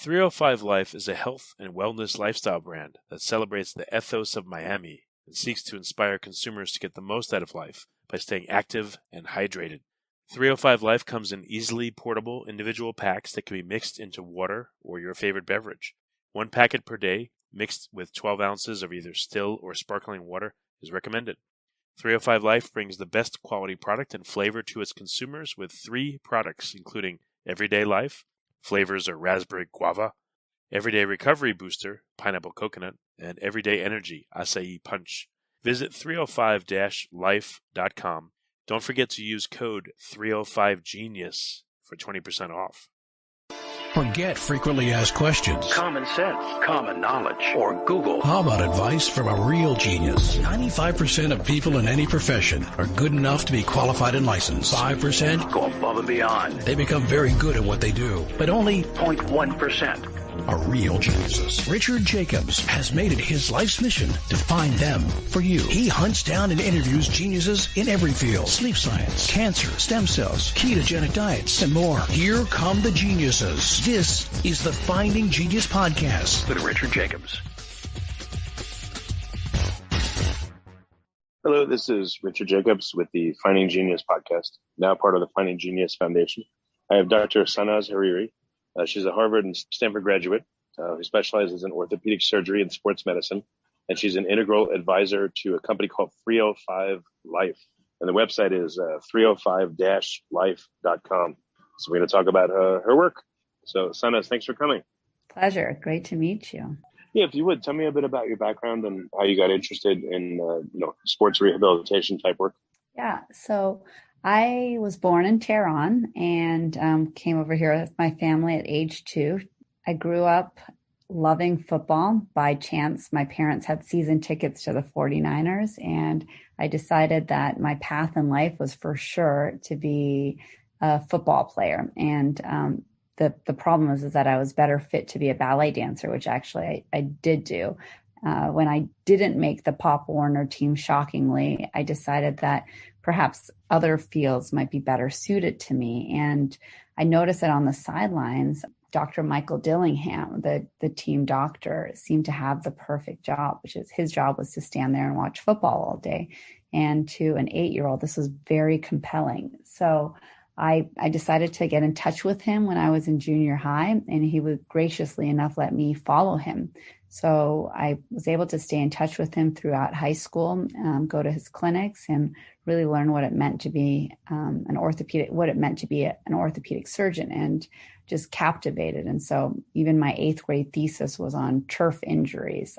305 Life is a health and wellness lifestyle brand that celebrates the ethos of Miami and seeks to inspire consumers to get the most out of life by staying active and hydrated. 305 Life comes in easily portable individual packs that can be mixed into water or your favorite beverage. 1 packet per day, mixed with 12 ounces of either still or sparkling water, is recommended. 305 Life brings the best quality product and flavor to its consumers with 3 products, including Everyday Life, flavors are raspberry guava, Everyday Recovery Booster, pineapple coconut, and Everyday Energy, acai punch. Visit 305-life.com. Don't forget to use code 305GENIUS for 20% off. Forget frequently asked questions, common sense, common knowledge, or Google. How about advice from a real genius? 95% of people in any profession are good enough to be qualified and licensed. 5% go above and beyond. They become very good at what they do, but only 0.1% are real geniuses. Richard Jacobs has made it his life's mission to find them for you. He hunts down and interviews geniuses in every field: sleep science, cancer, stem cells, ketogenic diets, and more. Here come the geniuses. This is the Finding Genius Podcast with Richard Jacobs. Hello, this is Richard Jacobs with the Finding Genius Podcast, now part of the Finding Genius Foundation. I have Dr. Sanaz Hariri. She's a Harvard and Stanford graduate who specializes in orthopedic surgery and sports medicine, and she's an integral advisor to a company called 305 Life, and the website is 305-life.com. So we're going to talk about her work. So Sanaz, thanks for coming. Pleasure. Great to meet you. Yeah, if you would, tell me a bit about your background and how you got interested in sports rehabilitation type work. Yeah, so I was born in Tehran and came over here with my family at age 2. I grew up loving football. By chance, my parents had season tickets to the 49ers, and I decided that my path in life was for sure to be a football player. And the problem is that I was better fit to be a ballet dancer, which actually I did do. When I didn't make the Pop Warner team, shockingly, I decided that perhaps other fields might be better suited to me. And I noticed that on the sidelines, Dr. Michael Dillingham, the team doctor, seemed to have the perfect job, which is his job was to stand there and watch football all day. And to an 8-year-old, this was very compelling. So I decided to get in touch with him when I was in junior high, and he would graciously enough let me follow him. So I was able to stay in touch with him throughout high school, go to his clinics, and really learn what it meant to be an orthopedic surgeon, and just captivated. And so even my 8th grade thesis was on turf injuries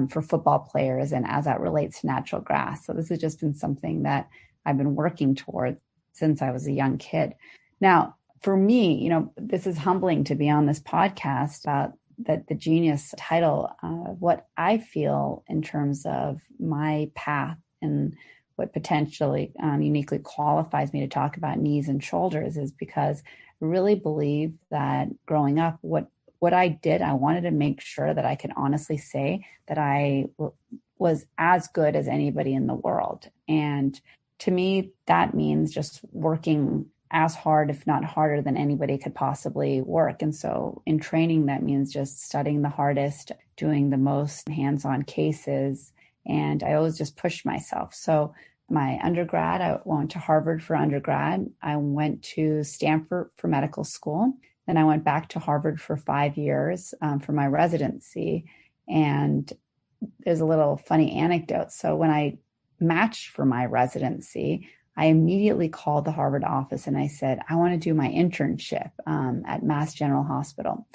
for football players and as that relates to natural grass. So this has just been something that I've been working towards since I was a young kid. Now, for me, this is humbling to be on this podcast about that the genius title. What I feel in terms of my path and what potentially uniquely qualifies me to talk about knees and shoulders is because I really believe that growing up, what I did, I wanted to make sure that I could honestly say that I was as good as anybody in the world. And to me, that means just working as hard, if not harder than anybody could possibly work. And so in training, that means just studying the hardest, doing the most hands-on cases. And I always just pushed myself. So my undergrad, I went to Harvard for undergrad. I went to Stanford for medical school. Then I went back to Harvard for 5 years for my residency. And there's a little funny anecdote. So when I matched for my residency, I immediately called the Harvard office and I said, I want to do my internship at Mass General Hospital.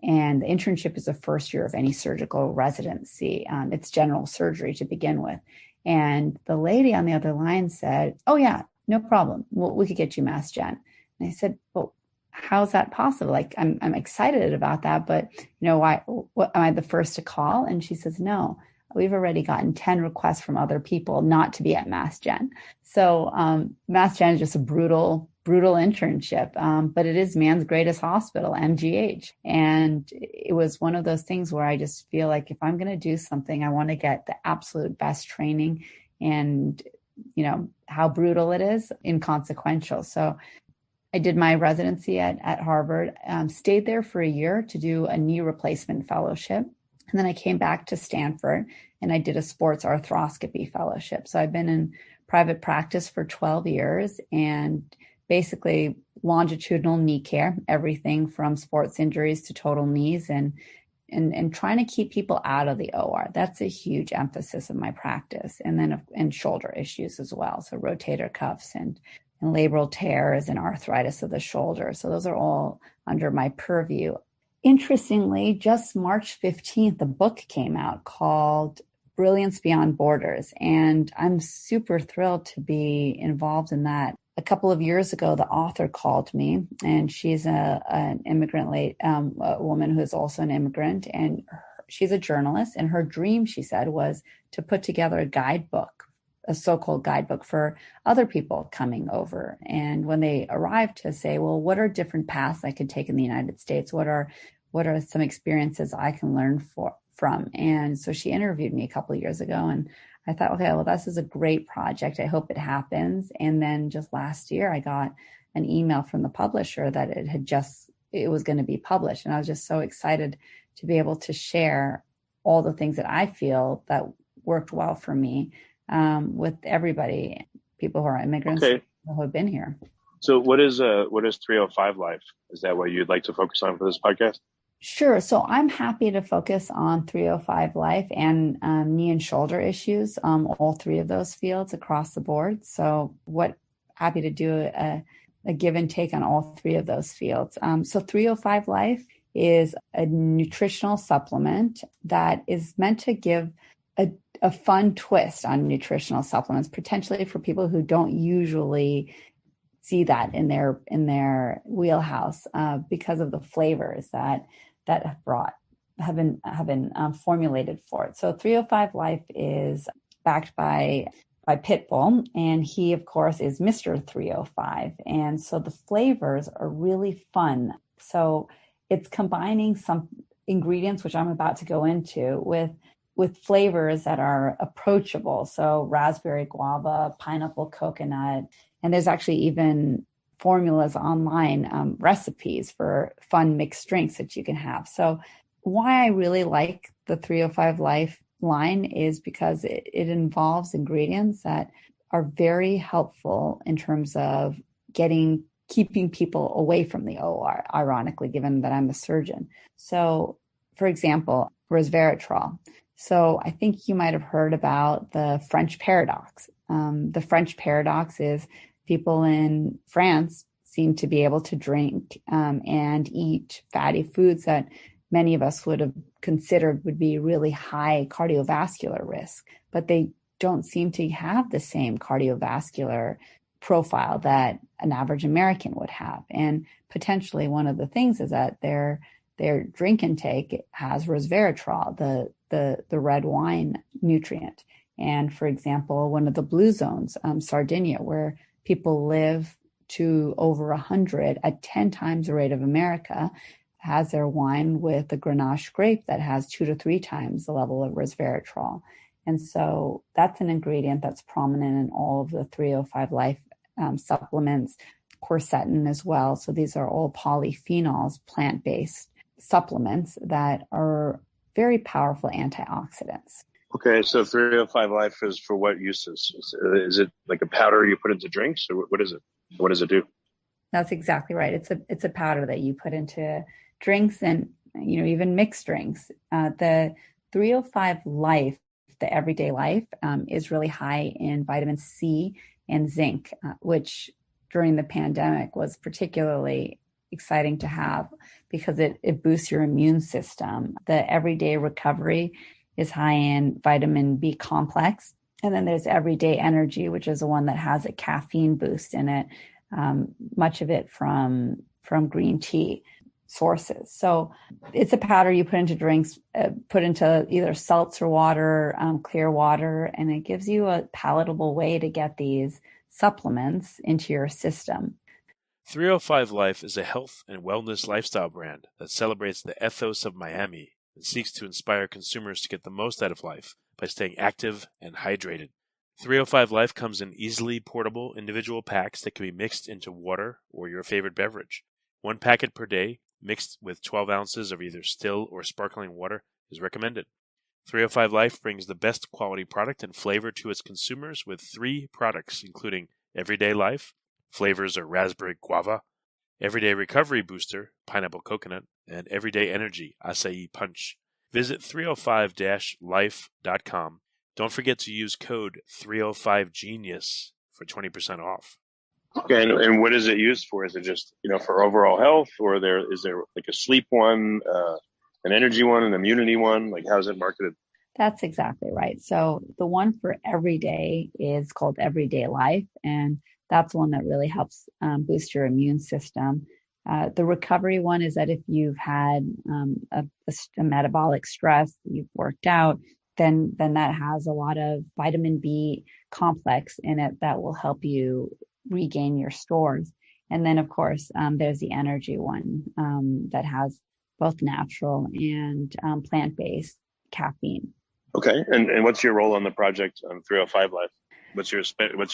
And the internship is the first year of any surgical residency. It's general surgery to begin with. And the lady on the other line said, oh yeah, no problem. We could get you Mass Gen. And I said, well, how's that possible? Like, I'm excited about that, but why? What, am I the first to call? And she says, no. We've already gotten 10 requests from other people not to be at Mass Gen. So Mass Gen is just a brutal internship, but it is man's greatest hospital, MGH. And it was one of those things where I just feel like if I'm going to do something, I want to get the absolute best training, and how brutal it is, inconsequential. So I did my residency at Harvard, stayed there for a year to do a knee replacement fellowship. And then I came back to Stanford and I did a sports arthroscopy fellowship. So I've been in private practice for 12 years and basically longitudinal knee care, everything from sports injuries to total knees and trying to keep people out of the OR. That's a huge emphasis of my practice. And then and shoulder issues as well. So rotator cuffs and labral tears and arthritis of the shoulder. So those are all under my purview. Interestingly, just March 15th, a book came out called Brilliance Beyond Borders. And I'm super thrilled to be involved in that. A couple of years ago, the author called me, and she's an immigrant, a woman who is also an immigrant, and she's a journalist. And her dream, she said, was to put together a guidebook, a so-called guidebook for other people coming over. And when they arrived, to say, well, what are different paths I could take in the United States? What are some experiences I can learn from? And so she interviewed me a couple of years ago, and I thought, okay, well, this is a great project. I hope it happens. And then just last year, I got an email from the publisher that it was going to be published. And I was just so excited to be able to share all the things that I feel that worked well for me with everybody, people who are immigrants who have been here. So what is 305 Life? Is that what you'd like to focus on for this podcast? Sure. So I'm happy to focus on 305 Life and knee and shoulder issues, all three of those fields across the board. So happy to do a give and take on all three of those fields. So 305 Life is a nutritional supplement that is meant to give a fun twist on nutritional supplements, potentially for people who don't usually see that in their wheelhouse because of the flavors that have been formulated for it. So 305 Life is backed by Pitbull, and he, of course, is Mr. 305. And so the flavors are really fun. So it's combining some ingredients, which I'm about to go into, with flavors that are approachable. So raspberry guava, pineapple coconut, and there's actually even formulas online, recipes for fun mixed drinks that you can have. So why I really like the 305 Life line is because it involves ingredients that are very helpful in terms of keeping people away from the OR, ironically, given that I'm a surgeon. So, for example, resveratrol. So I think you might have heard about the French paradox. The French paradox is people in France seem to be able to drink and eat fatty foods that many of us would have considered would be really high cardiovascular risk, but they don't seem to have the same cardiovascular profile that an average American would have. And potentially one of the things is that their drink intake has resveratrol, the red wine nutrient. And for example, one of the blue zones, Sardinia, where people live to over 100 at 10 times the rate of America, has their wine with a Grenache grape that has 2 to 3 times the level of resveratrol. And so that's an ingredient that's prominent in all of the 305 Life supplements, quercetin as well. So these are all polyphenols, plant-based supplements that are very powerful antioxidants. Okay, so 305 Life is for what uses? Is it like a powder you put into drinks, or what is it? What does it do? That's exactly right. It's a powder that you put into drinks and even mixed drinks. The 305 Life, the everyday life, is really high in vitamin C and zinc, which during the pandemic was particularly exciting to have because it boosts your immune system. The everyday recovery is high in vitamin B complex. And then there's everyday energy, which is the one that has a caffeine boost in it, much of it from green tea sources. So it's a powder you put into drinks, put into either seltzer water, clear water, and it gives you a palatable way to get these supplements into your system. 305 Life is a health and wellness lifestyle brand that celebrates the ethos of Miami and seeks to inspire consumers to get the most out of life by staying active and hydrated. 305 Life comes in easily portable individual packs that can be mixed into water or your favorite beverage. 1 packet per day, mixed with 12 ounces of either still or sparkling water, is recommended. 305 Life brings the best quality product and flavor to its consumers with 3 products, including Everyday Life, flavors are raspberry guava, Everyday Recovery Booster, pineapple coconut, and Everyday Energy, acai punch. Visit 305-life.com. Don't forget to use code 305GENIUS for 20% off. Okay, and what is it used for? Is it just, for overall health, or is there like a sleep one, an energy one, an immunity one? Like, how is it marketed? That's exactly right. So the one for every day is called Everyday Life, and that's one that really helps boost your immune system. The recovery one is that if you've had a metabolic stress, you've worked out, then that has a lot of vitamin B complex in it that will help you regain your stores. And then, of course, there's the energy one that has both natural and plant-based caffeine. Okay, and what's your role on the project on 305 Life? What's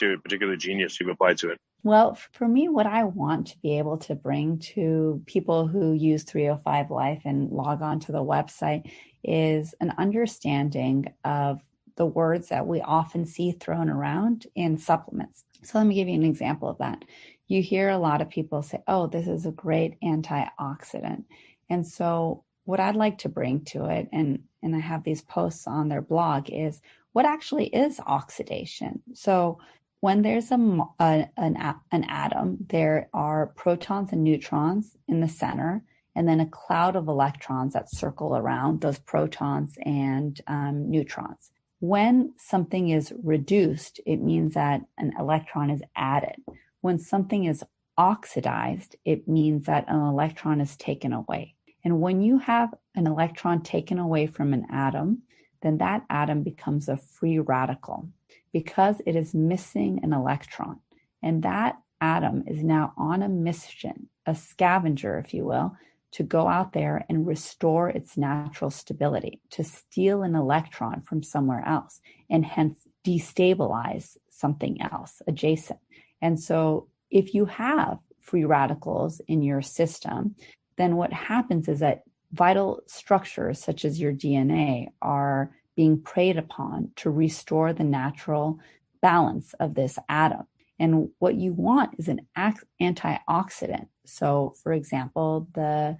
your particular genius you've applied to it? Well, for me, what I want to be able to bring to people who use 305 Life and log on to the website is an understanding of the words that we often see thrown around in supplements. So let me give you an example of that. You hear a lot of people say, oh, this is a great antioxidant. And so what I'd like to bring to it, and I have these posts on their blog, is what actually is oxidation. So when there's an atom, there are protons and neutrons in the center, and then a cloud of electrons that circle around those protons and neutrons. When something is reduced, it means that an electron is added. When something is oxidized, it means that an electron is taken away. And when you have an electron taken away from an atom, then that atom becomes a free radical because it is missing an electron. And that atom is now on a mission, a scavenger, if you will, to go out there and restore its natural stability, to steal an electron from somewhere else, and hence destabilize something else adjacent. And so if you have free radicals in your system, then what happens is that vital structures such as your DNA are being preyed upon to restore the natural balance of this atom. And what you want is an antioxidant. So, for example, the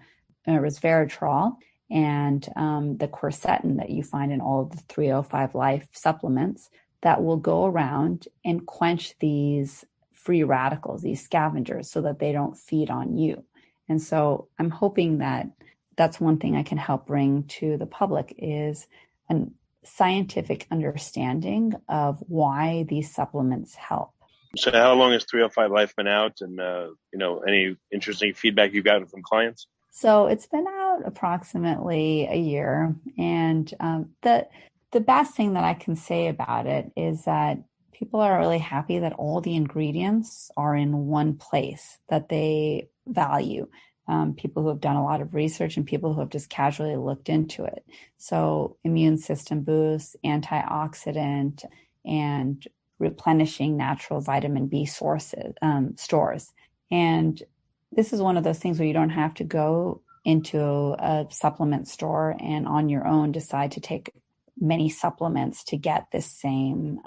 resveratrol and the quercetin that you find in all of the 305 Life supplements that will go around and quench these free radicals, these scavengers, so that they don't feed on you. And so I'm hoping that that's one thing I can help bring to the public is a scientific understanding of why these supplements help. So how long has 305 Life been out, and any interesting feedback you've gotten from clients? So it's been out approximately a year, and the best thing that I can say about it is that people are really happy that all the ingredients are in one place that they value. People who have done a lot of research and people who have just casually looked into it. So immune system boost, antioxidant, and replenishing natural vitamin B stores. And this is one of those things where you don't have to go into a supplement store and on your own decide to take many supplements to get this same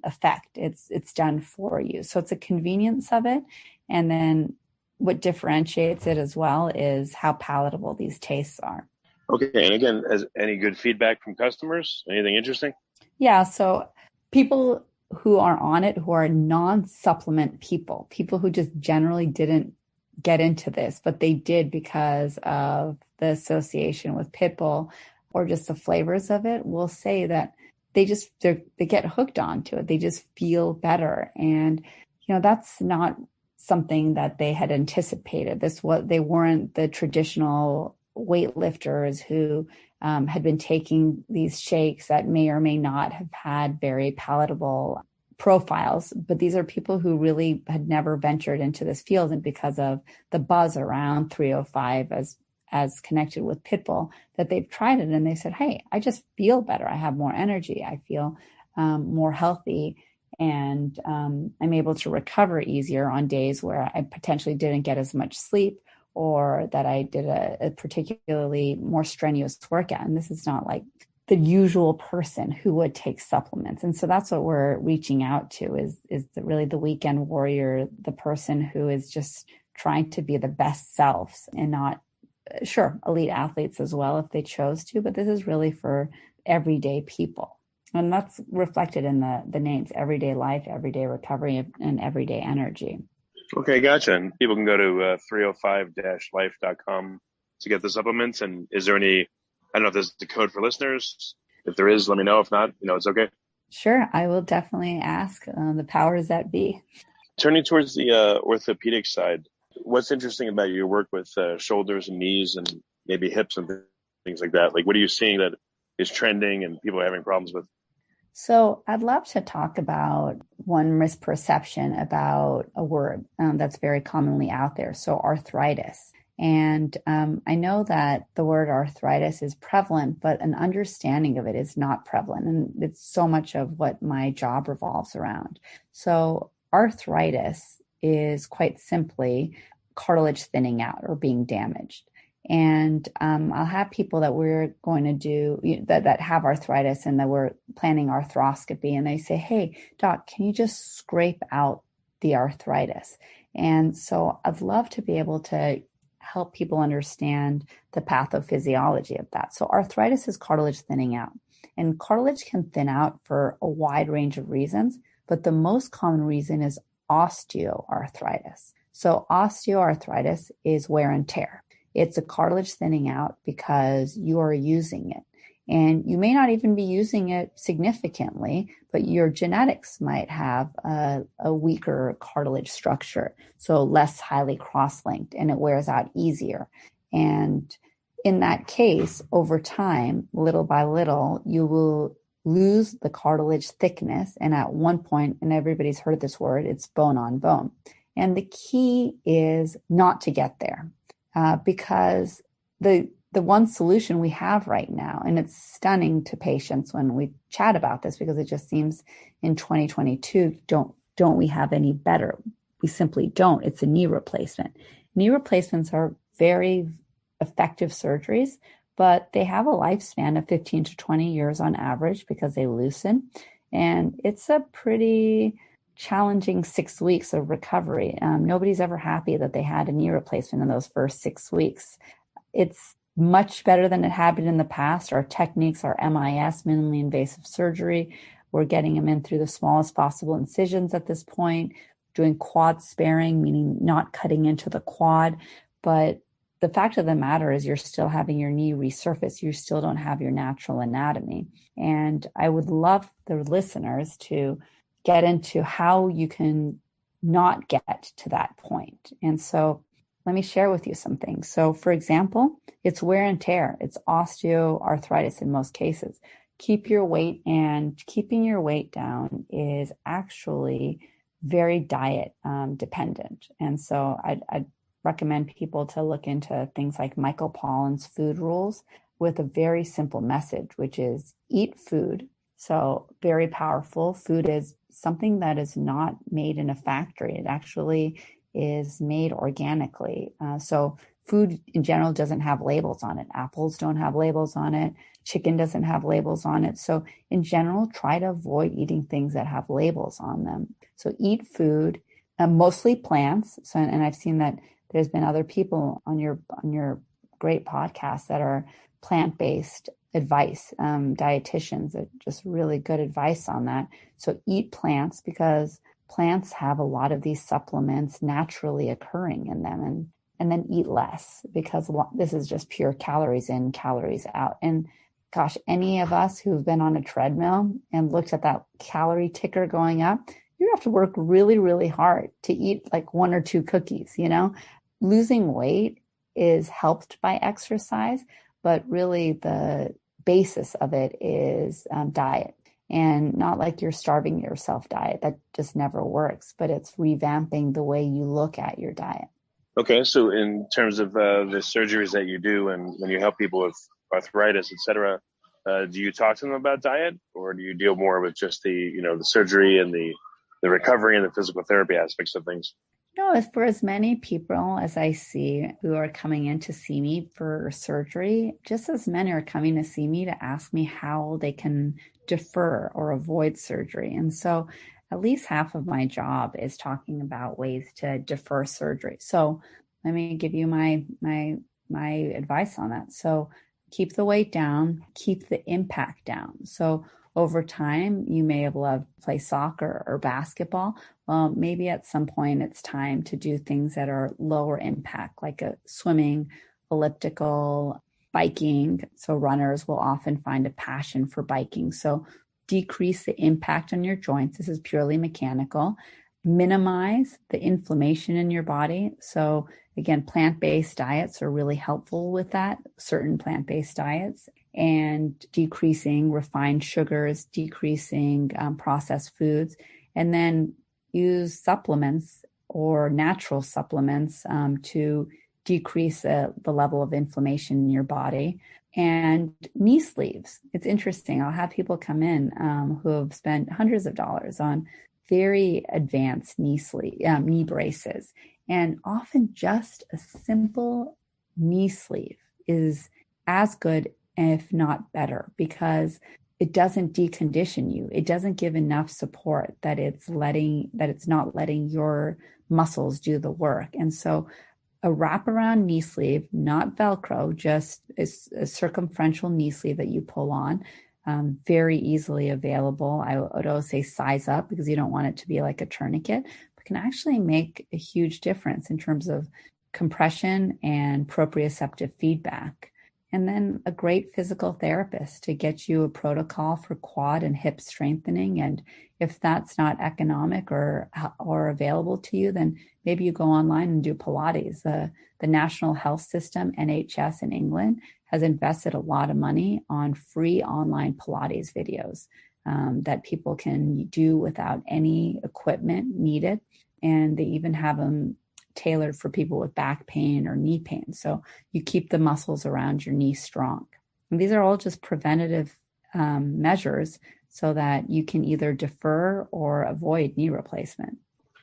effect. It's done for you. So it's a convenience of it. And then what differentiates it as well is how palatable these tastes are. Okay. And again, any good feedback from customers? Anything interesting? Yeah. So people who are on it, who are non-supplement people who just generally didn't get into this, but they did because of the association with Pitbull or just the flavors of it, will say that they get hooked onto it. They just feel better. And, that's not something that they had anticipated. They weren't the traditional weightlifters who had been taking these shakes that may or may not have had very palatable profiles, but these are people who really had never ventured into this field, and because of the buzz around 305 as connected with Pitbull, that they've tried it and they said, hey, I just feel better. I have more energy. I feel more healthy. And I'm able to recover easier on days where I potentially didn't get as much sleep, or that I did a particularly more strenuous workout. And this is not like the usual person who would take supplements. And so that's what we're reaching out to is really the weekend warrior, the person who is just trying to be the best selves, and not, sure, elite athletes as well if they chose to, but this is really for everyday people. And that's reflected in the names: everyday life, everyday recovery, and everyday energy. Okay, gotcha. And people can go to 305-life.com to get the supplements. And is there any, I don't know if there's a code for listeners. If there is, let me know. If not, it's okay. Sure. I will definitely ask the powers that be. Turning towards the orthopedic side, what's interesting about your work with shoulders and knees and maybe hips and things like that? Like, what are you seeing that is trending and people are having problems with? So I'd love to talk about one misperception about a word that's very commonly out there. So arthritis. And I know that the word arthritis is prevalent, but an understanding of it is not prevalent. And it's so much of what my job revolves around. So arthritis is quite simply cartilage thinning out or being damaged. And I'll have people that we're going to do that have arthritis and that we're planning arthroscopy, and they say, "Hey, doc, can you just scrape out the arthritis?" And so I'd love to be able to help people understand the pathophysiology of that. So arthritis is cartilage thinning out, and cartilage can thin out for a wide range of reasons, but the most common reason is osteoarthritis. So osteoarthritis is wear and tear. It's a cartilage thinning out because you are using it. And you may not even be using it significantly, but your genetics might have a weaker cartilage structure, so less highly cross-linked, and it wears out easier. And in that case, over time, little by little, you will lose the cartilage thickness. And at one point, and everybody's heard this word, it's bone on bone. And the key is not to get there. Because the one solution we have right now, and it's stunning to patients when we chat about this, because it just seems in 2022, don't we have any better? We simply don't. It's a knee replacement. Knee replacements are very effective surgeries, but they have a lifespan of 15 to 20 years on average because they loosen. And it's a pretty challenging 6 weeks of recovery. Nobody's ever happy that they had a knee replacement in those first 6 weeks. It's much better than it had been in the past. Our techniques are MIS, minimally invasive surgery. We're getting them in through the smallest possible incisions at this point, doing quad sparing, meaning not cutting into the quad. But the fact of the matter is you're still having your knee resurface. You still don't have your natural anatomy. And I would love the listeners to get into how you can not get to that point. And so let me share with you some things. So for example, it's wear and tear. It's osteoarthritis in most cases. Keep your weight, and keeping your weight down is actually very diet dependent. And so I'd recommend people to look into things like Michael Pollan's food rules with a very simple message, which is eat food. So very powerful. Food is something that is not made in a factory. It actually is made organically. So food in general doesn't have labels on it. Apples don't have labels on it. Chicken doesn't have labels on it. So in general, try to avoid eating things that have labels on them. So eat food, mostly plants. So, and I've seen that there's been other people on your great podcast that are plant-based advice, dietitians, that just really good advice on that. So eat plants, because plants have a lot of these supplements naturally occurring in them, and then eat less, because this is just pure calories in, calories out. And gosh, any of us who've been on a treadmill and looked at that calorie ticker going up, you have to work really, really hard to eat like 1 or 2 cookies, Losing weight is helped by exercise, but really the basis of it is diet. And not like you're starving yourself diet. That just never works, but it's revamping the way you look at your diet. Okay, so in terms of the surgeries that you do and when you help people with arthritis, et cetera, Do you talk to them about diet, or do you deal more with just the surgery and the recovery and the physical therapy aspects of things? No, as for as many people as I see who are coming in to see me for surgery, just as many are coming to see me to ask me how they can defer or avoid surgery. And so at least half of my job is talking about ways to defer surgery. So let me give you my advice on that. So keep the weight down, keep the impact down. So over time, you may have loved to play soccer or basketball. Well, maybe at some point it's time to do things that are lower impact, like a swimming, elliptical, biking. So runners will often find a passion for biking. So decrease the impact on your joints. This is purely mechanical. Minimize the inflammation in your body. So again, plant-based diets are really helpful with that, certain plant-based diets, and decreasing refined sugars, decreasing processed foods, and then use supplements or natural supplements to decrease the level of inflammation in your body. And knee sleeves. It's interesting. I'll have people come in who have spent hundreds of dollars on very advanced knee braces. And often just a simple knee sleeve is as good, if not better, because it doesn't decondition you. It doesn't give enough support that it's not letting your muscles do the work. And so a wraparound knee sleeve, not Velcro, just a circumferential knee sleeve that you pull on, very easily available. I would always say size up because you don't want it to be like a tourniquet, but can actually make a huge difference in terms of compression and proprioceptive feedback. And then a great physical therapist to get you a protocol for quad and hip strengthening. And if that's not economic or available to you, then maybe you go online and do Pilates. The National Health System, NHS in England, has invested a lot of money on free online Pilates videos that people can do without any equipment needed. And they even have them tailored for people with back pain or knee pain. So you keep the muscles around your knee strong. And these are all just preventative measures so that you can either defer or avoid knee replacement.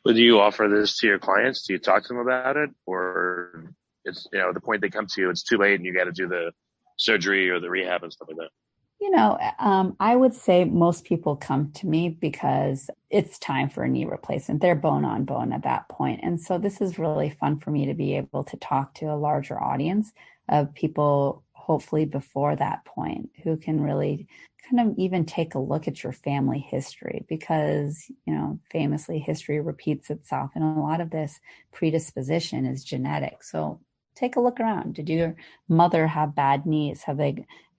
But do you offer this to your clients? Do you talk to them about it? Or it's, the point they come to you, it's too late and you got to do the surgery or the rehab and stuff like that? I would say most people come to me because it's time for a knee replacement. They're bone on bone at that point. And so this is really fun for me to be able to talk to a larger audience of people, hopefully before that point, who can really kind of even take a look at your family history because, famously history repeats itself. And a lot of this predisposition is genetic. So take a look around. Did your mother have bad knees?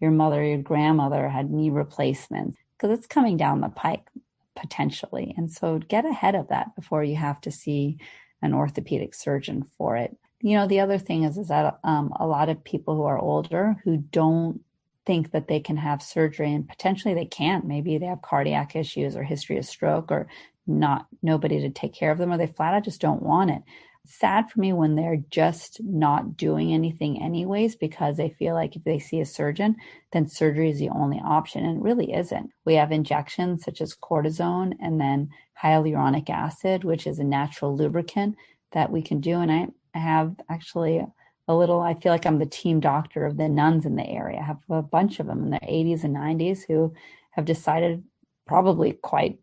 Your mother, your grandmother had knee replacements? Because it's coming down the pike potentially. And so get ahead of that before you have to see an orthopedic surgeon for it. The other thing is that a lot of people who are older who don't think that they can have surgery, and potentially they can't. Maybe they have cardiac issues or history of stroke or nobody to take care of them, or they flat out just don't want it. Sad for me when they're just not doing anything anyways because they feel like if they see a surgeon, then surgery is the only option. And it really isn't. We have injections such as cortisone and then hyaluronic acid, which is a natural lubricant that we can do. And I have actually I feel like I'm the team doctor of the nuns in the area. I have a bunch of them in their 80s and 90s who have decided probably quite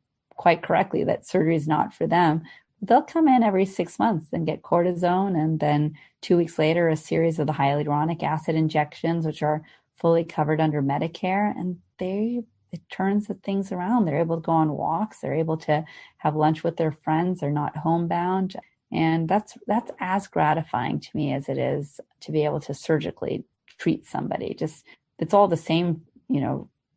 correctly that surgery is not for them. They'll come in every 6 months and get cortisone, and then 2 weeks later, a series of the hyaluronic acid injections, which are fully covered under Medicare. And it turns the things around. They're able to go on walks. They're able to have lunch with their friends. They're not homebound. And that's as gratifying to me as it is to be able to surgically treat somebody. It's all the same,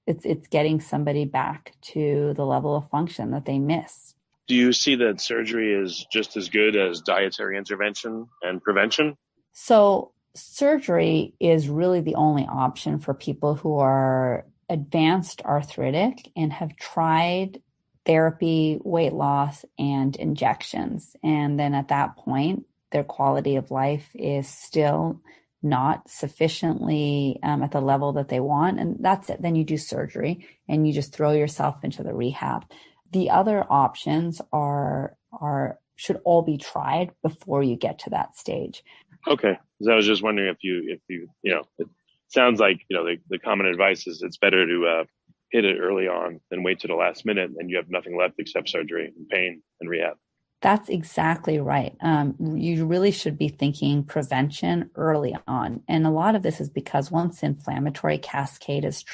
it's getting somebody back to the level of function that they miss. Do you see that surgery is just as good as dietary intervention and prevention? So surgery is really the only option for people who are advanced arthritic and have tried therapy, weight loss, and injections. And then at that point, their quality of life is still not sufficiently at the level that they want, and that's it. Then you do surgery and you just throw yourself into the rehab. The other options should all be tried before you get to that stage. Okay. So I was just wondering if you it sounds like, the common advice is it's better to hit it early on than wait to the last minute and you have nothing left except surgery and pain and rehab. That's exactly right. You really should be thinking prevention early on. And a lot of this is because once the inflammatory cascade is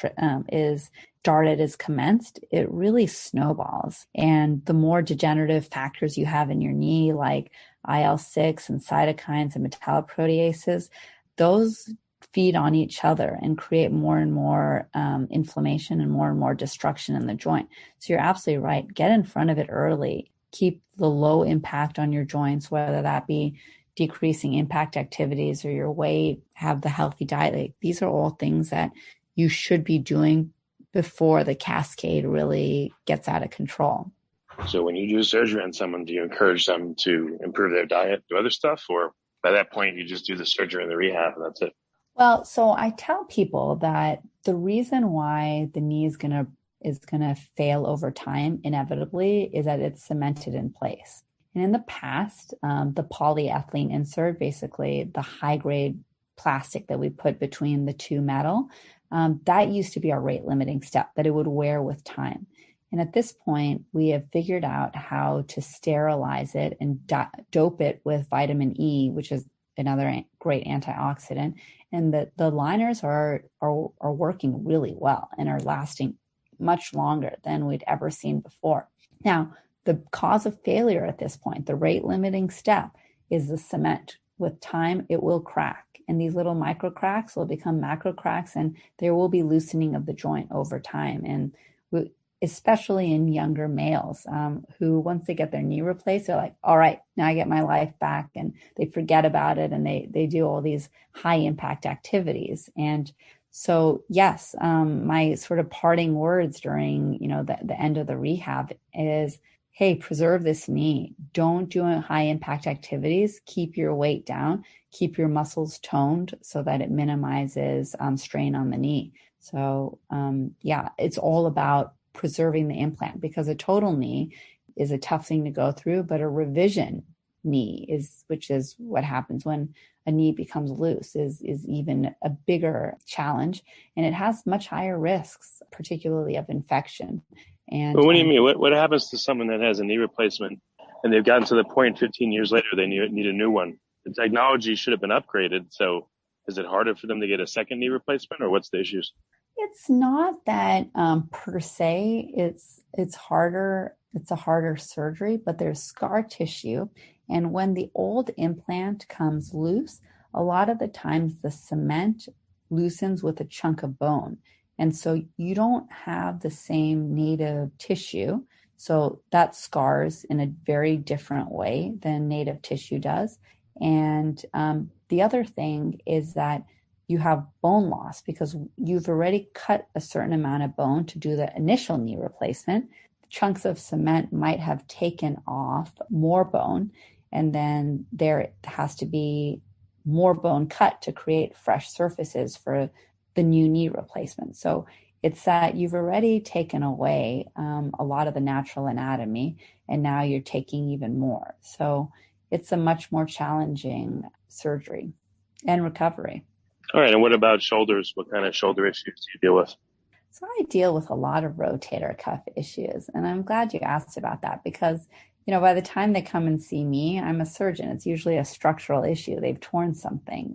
started, is commenced, it really snowballs. And the more degenerative factors you have in your knee, like IL-6 and cytokines and metalloproteases, those feed on each other and create more and more inflammation and more destruction in the joint. So you're absolutely right. Get in front of it early. Keep the low impact on your joints, whether that be decreasing impact activities or your weight, have the healthy diet. These are all things that you should be doing before the cascade really gets out of control. So when you do surgery on someone, do you encourage them to improve their diet, do other stuff, or by that point you just do the surgery and the rehab and that's it? Well, so I tell people that the reason why the knee is going to fail over time inevitably is that it's cemented in place. And in the past, the polyethylene insert, basically the high grade plastic that we put between the two metal, that used to be our rate limiting step, that it would wear with time. And at this point, we have figured out how to sterilize it and dope it with vitamin E, which is another great antioxidant. And the liners are working really well and are lasting much longer than we'd ever seen before. Now, the cause of failure at this point, the rate limiting step, is the cement. With time, it will crack. And these little micro cracks will become macro cracks, and there will be loosening of the joint over time. And especially in younger males who, once they get their knee replaced, they're like, all right, now I get my life back. And they forget about it and they do all these high impact activities. And so, yes, my sort of parting words during, the end of the rehab is, hey, preserve this knee. Don't do high impact activities. Keep your weight down. Keep your muscles toned so that it minimizes strain on the knee. So, it's all about preserving the implant, because a total knee is a tough thing to go through, but a revision knee which is what happens when a knee becomes loose, is even a bigger challenge, and it has much higher risks, particularly of infection. And what do you mean? What happens to someone that has a knee replacement and they've gotten to the point 15 years later they need a new one? The technology should have been upgraded. So is it harder for them to get a second knee replacement, or what's the issues? It's not that per se it's harder. It's a harder surgery, but there's scar tissue. And when the old implant comes loose, a lot of the times the cement loosens with a chunk of bone. And so you don't have the same native tissue. So that scars in a very different way than native tissue does. And the other thing is that you have bone loss because you've already cut a certain amount of bone to do the initial knee replacement. Chunks of cement might have taken off more bone, and then there has to be more bone cut to create fresh surfaces for the new knee replacement. So it's that you've already taken away a lot of the natural anatomy, and now you're taking even more. So it's a much more challenging surgery and recovery. All right. And what about shoulders? What kind of shoulder issues do you deal with? So I deal with a lot of rotator cuff issues. And I'm glad you asked about that because, by the time they come and see me, I'm a surgeon. It's usually a structural issue. They've torn something.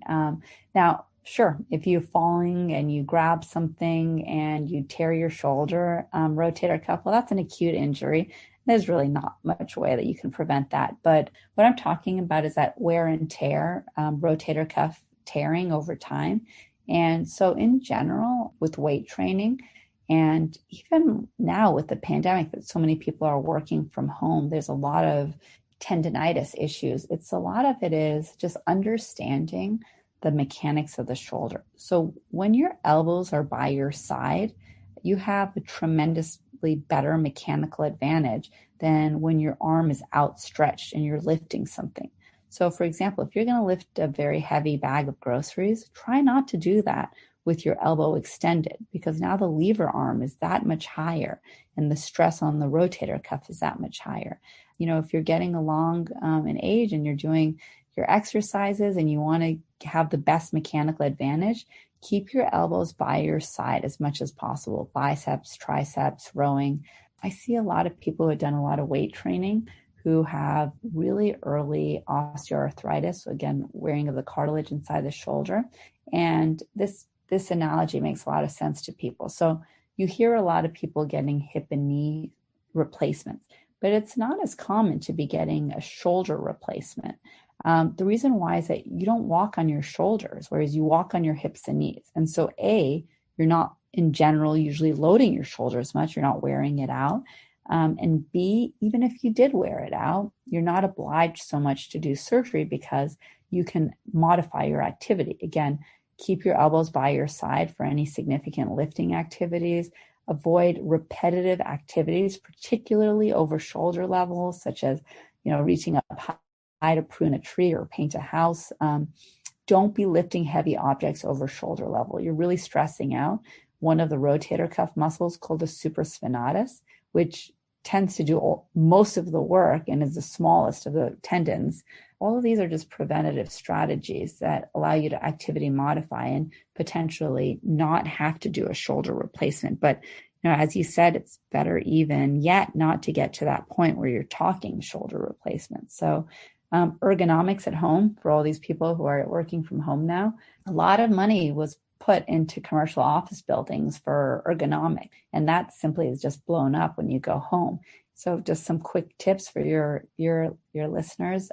Now, sure, if you're falling and you grab something and you tear your shoulder, rotator cuff, well, that's an acute injury. There's really not much way that you can prevent that. But what I'm talking about is that wear and tear, rotator cuff tearing over time. And so in general, with weight training, and even now with the pandemic that so many people are working from home, there's a lot of tendinitis issues. A lot of it is just understanding the mechanics of the shoulder. So when your elbows are by your side, you have a tremendously better mechanical advantage than when your arm is outstretched and you're lifting something. So for example, if you're going to lift a very heavy bag of groceries, try not to do that with your elbow extended, because now the lever arm is that much higher and the stress on the rotator cuff is that much higher. If you're getting along in age and you're doing your exercises and you want to have the best mechanical advantage, keep your elbows by your side as much as possible. Biceps, triceps, rowing. I see a lot of people who have done a lot of weight training who have really early osteoarthritis. So again, wearing of the cartilage inside the shoulder. And this analogy makes a lot of sense to people. So you hear a lot of people getting hip and knee replacements, but it's not as common to be getting a shoulder replacement. The reason why is that you don't walk on your shoulders, whereas you walk on your hips and knees. And so A, you're not in general usually loading your shoulders much, you're not wearing it out. And B, even if you did wear it out, you're not obliged so much to do surgery because you can modify your activity. Again, keep your elbows by your side for any significant lifting activities. Avoid repetitive activities, particularly over shoulder levels, such as, reaching up high to prune a tree or paint a house. Don't be lifting heavy objects over shoulder level. You're really stressing out one of the rotator cuff muscles called the supraspinatus, which tends to do most of the work and is the smallest of the tendons. All of these are just preventative strategies that allow you to activity modify and potentially not have to do a shoulder replacement. But, as you said, it's better even yet not to get to that point where you're talking shoulder replacement. So ergonomics at home for all these people who are working from home now, a lot of money was put into commercial office buildings for ergonomic, and that simply is just blown up when you go home. So just some quick tips for your listeners.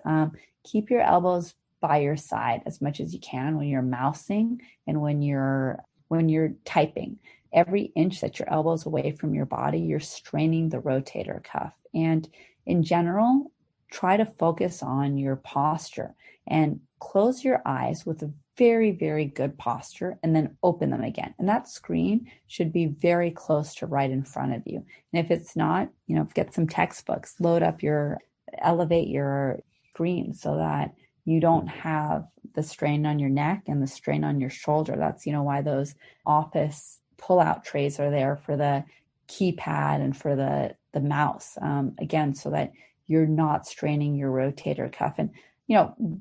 Keep your elbows by your side as much as you can when you're mousing and when you're typing. Every inch that your elbow's away from your body, you're straining the rotator cuff. And in general, try to focus on your posture and close your eyes with a very, very good posture and then open them again. And that screen should be very close to right in front of you. And if it's not, get some textbooks, elevate your screen so that you don't have the strain on your neck and the strain on your shoulder. That's, why those office pull-out trays are there for the keypad and for the mouse, again, so that you're not straining your rotator cuff. And,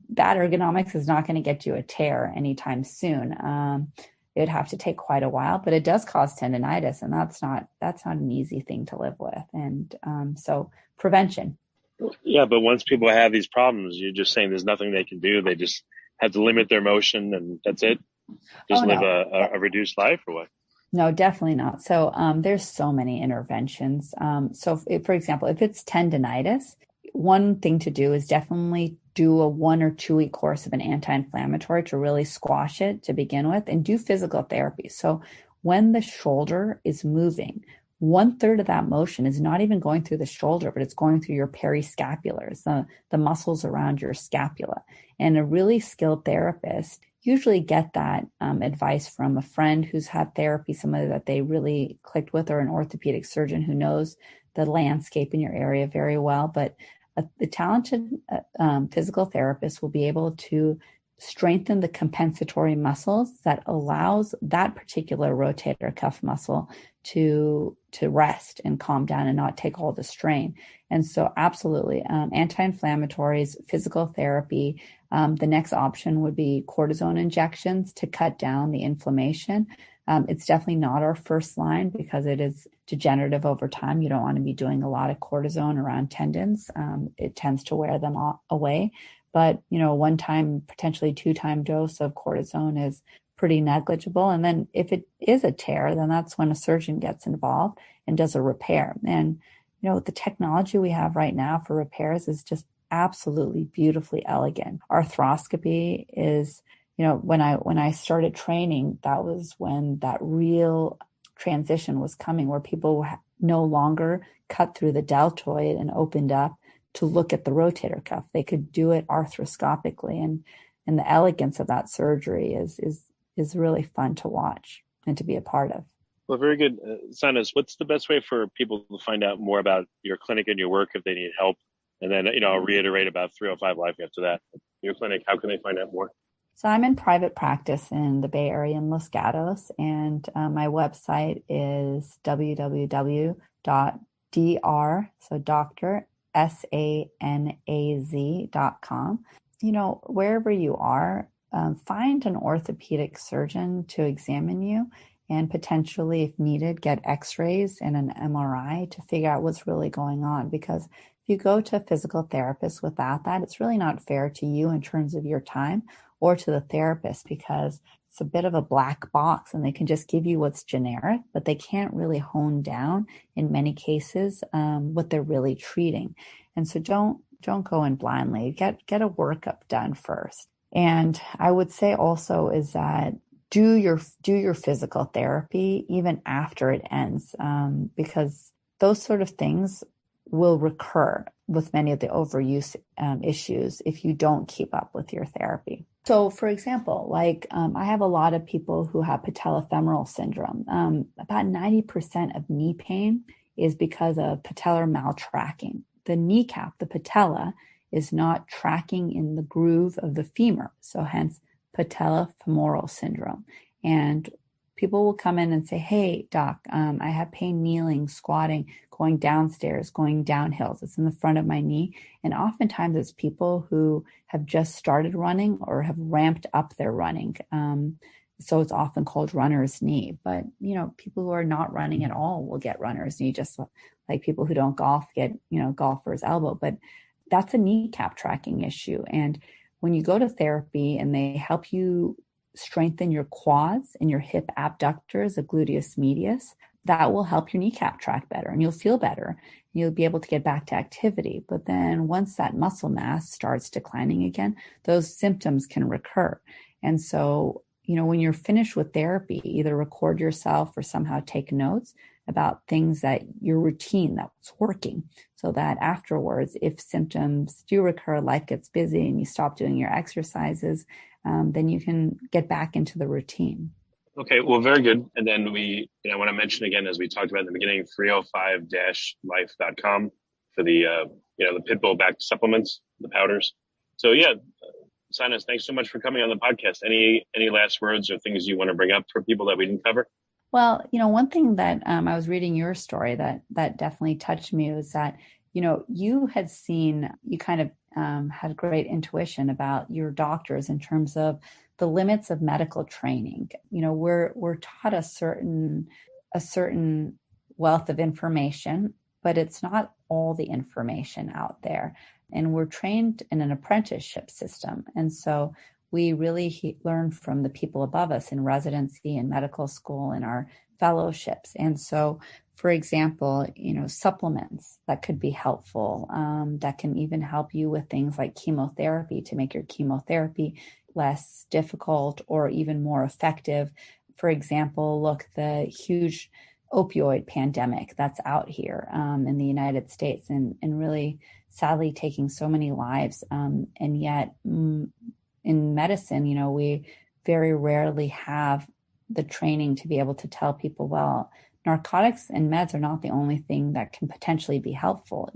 bad ergonomics is not going to get you a tear anytime soon. It'd have to take quite a while, but it does cause tendonitis, and that's not an easy thing to live with. And so prevention. Yeah, but once people have these problems, you're just saying there's nothing they can do. They just have to limit their motion, and that's it. Just live a reduced life, or what? No, definitely not. So there's so many interventions. For example, if it's tendonitis, one thing to do is definitely do a 1 or 2 week course of an anti-inflammatory to really squash it to begin with, and do physical therapy. So when the shoulder is moving, 1/3 of that motion is not even going through the shoulder, but it's going through your periscapulars, the muscles around your scapula. And a really skilled therapist usually get that advice from a friend who's had therapy, somebody that they really clicked with, or an orthopedic surgeon who knows the landscape in your area very well. But the talented physical therapist will be able to strengthen the compensatory muscles that allows that particular rotator cuff muscle to rest and calm down and not take all the strain. And so absolutely, anti-inflammatories, physical therapy. The next option would be cortisone injections to cut down the inflammation. It's definitely not our first line because it is degenerative over time. You don't want to be doing a lot of cortisone around tendons. It tends to wear them away. But, 1-time, potentially 2-time dose of cortisone is pretty negligible. And then if it is a tear, then that's when a surgeon gets involved and does a repair. And, the technology we have right now for repairs is just absolutely beautifully elegant. Arthroscopy is, when I started training, that was when that real transition was coming, where people no longer cut through the deltoid and opened up to look at the rotator cuff. They could do it arthroscopically, and the elegance of that surgery is really fun to watch and to be a part of. Well, very good. Sanaz, what's the best way for people to find out more about your clinic and your work if they need help And then, I'll reiterate about 305 Life after that. Your clinic, how can they find out more? So I'm in private practice in the Bay Area in Los Gatos, and my website is www.dr, so doctor, SANAZ.com. Wherever you are, find an orthopedic surgeon to examine you and potentially, if needed, get x-rays and an MRI to figure out what's really going on. Because if you go to a physical therapist without that, it's really not fair to you in terms of your time or to the therapist, because it's a bit of a black box and they can just give you what's generic, but they can't really hone down in many cases what they're really treating. And so don't go in blindly. Get a workup done first. And I would say also is that do your physical therapy even after it ends, because those sort of things will recur with many of the overuse issues if you don't keep up with your therapy. So, for example, I have a lot of people who have patellofemoral syndrome. About 90% of knee pain is because of patellar maltracking. The kneecap, the patella, is not tracking in the groove of the femur, so hence patellofemoral syndrome. And people will come in and say, hey, doc, I have pain kneeling, squatting, going downstairs, going down hills. It's in the front of my knee. And oftentimes it's people who have just started running or have ramped up their running. So it's often called runner's knee. But, people who are not running at all will get runner's knee, just like people who don't golf get, golfer's elbow. But that's a kneecap tracking issue. And when you go to therapy and they help you strengthen your quads and your hip abductors, the gluteus medius, that will help your kneecap track better and you'll feel better. You'll be able to get back to activity. But then once that muscle mass starts declining again, those symptoms can recur. And so, when you're finished with therapy, either record yourself or somehow take notes about things that your routine that's working, so that afterwards, if symptoms do recur, life gets busy and you stop doing your exercises, then you can get back into the routine. Okay, well, very good. And then I want to mention again, as we talked about in the beginning, 305-life.com for the Pitbull backed supplements, the powders. So yeah, Sanaz, thanks so much for coming on the podcast. Any last words or things you want to bring up for people that we didn't cover? Well, one thing that I was reading your story that definitely touched me was that, you had seen, you kind of had great intuition about your doctors in terms of the limits of medical training. We're taught a certain wealth of information, but it's not all the information out there. And we're trained in an apprenticeship system. And so we really learn from the people above us in residency and medical school and our fellowships. And so, for example, supplements that could be helpful, that can even help you with things like chemotherapy to make your chemotherapy less difficult or even more effective. For example, look, the huge opioid pandemic that's out here in the United States and really sadly taking so many lives. And yet in medicine, we very rarely have the training to be able to tell people, well, narcotics and meds are not the only thing that can potentially be helpful.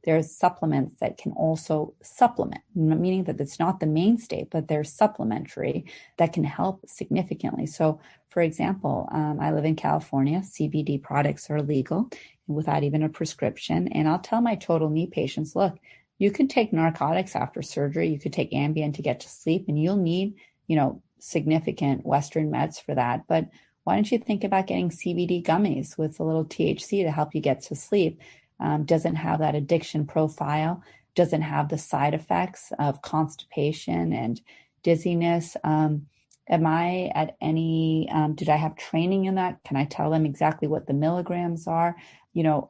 There's supplements that can also supplement, meaning that it's not the mainstay, but they're supplementary that can help significantly. So, for example, I live in California. CBD products are legal without even a prescription. And I'll tell my total knee patients, look, you could take narcotics after surgery. You could take Ambien to get to sleep, and you'll need, significant Western meds for that. But why don't you think about getting CBD gummies with a little THC to help you get to sleep? Doesn't have that addiction profile, doesn't have the side effects of constipation and dizziness. Am I at any, did I have training in that? Can I tell them exactly what the milligrams are?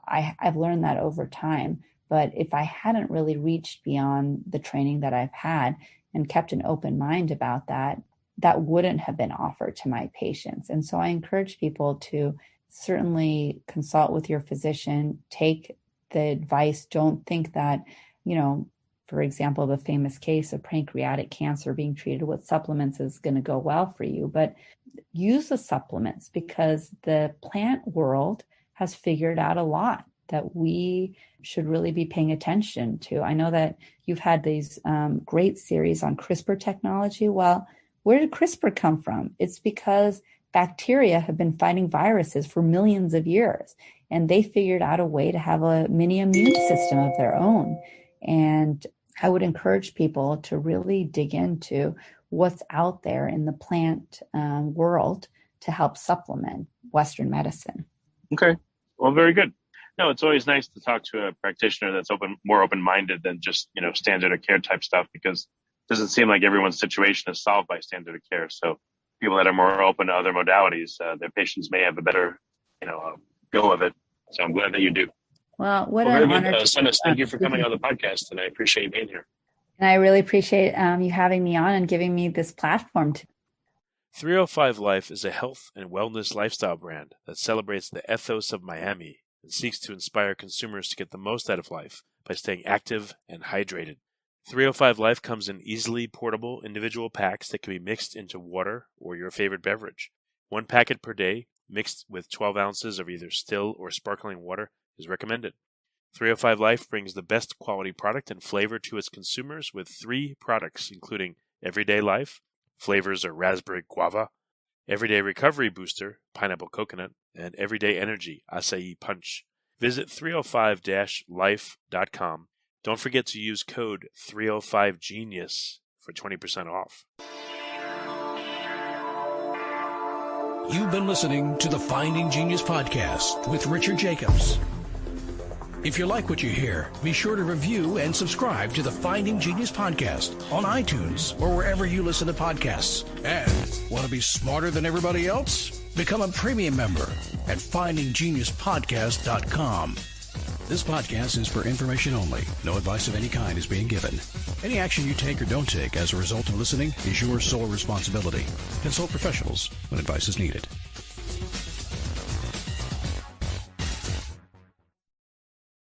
I've learned that over time. But if I hadn't really reached beyond the training that I've had and kept an open mind about that, that wouldn't have been offered to my patients. And so I encourage people to certainly consult with your physician, take the advice. Don't think that, for example, the famous case of pancreatic cancer being treated with supplements is going to go well for you, but use the supplements because the plant world has figured out a lot that we should really be paying attention to. I know that you've had these great series on CRISPR technology. Well, where did CRISPR come from? It's because bacteria have been fighting viruses for millions of years, and they figured out a way to have a mini immune system of their own. And I would encourage people to really dig into what's out there in the plant world to help supplement Western medicine. Okay. Well, very good. No, it's always nice to talk to a practitioner that's more open-minded than just, standard of care type stuff, because it doesn't seem like everyone's situation is solved by standard of care. So people that are more open to other modalities, their patients may have a better, go of it. So I'm glad that you do. Well, what an honor. Sanaz, thank you for coming on the podcast, and I appreciate you being here. And I really appreciate you having me on and giving me this platform. 305 Life is a health and wellness lifestyle brand that celebrates the ethos of Miami and seeks to inspire consumers to get the most out of life by staying active and hydrated. 305 Life comes in easily portable individual packs that can be mixed into water or your favorite beverage. 1 packet per day, mixed with 12 ounces of either still or sparkling water, is recommended. 305 Life brings the best quality product and flavor to its consumers with 3 products, including Everyday Life, flavors are raspberry guava, Everyday Recovery Booster, pineapple coconut, and Everyday Energy, acai punch. Visit 305-life.com. Don't forget to use code 305GENIUS for 20% off. You've been listening to the Finding Genius podcast with Richard Jacobs. If you like what you hear, be sure to review and subscribe to the Finding Genius podcast on iTunes or wherever you listen to podcasts. And want to be smarter than everybody else? Become a premium member at findinggeniuspodcast.com. This podcast is for information only. No advice of any kind is being given. Any action you take or don't take as a result of listening is your sole responsibility. Consult professionals when advice is needed.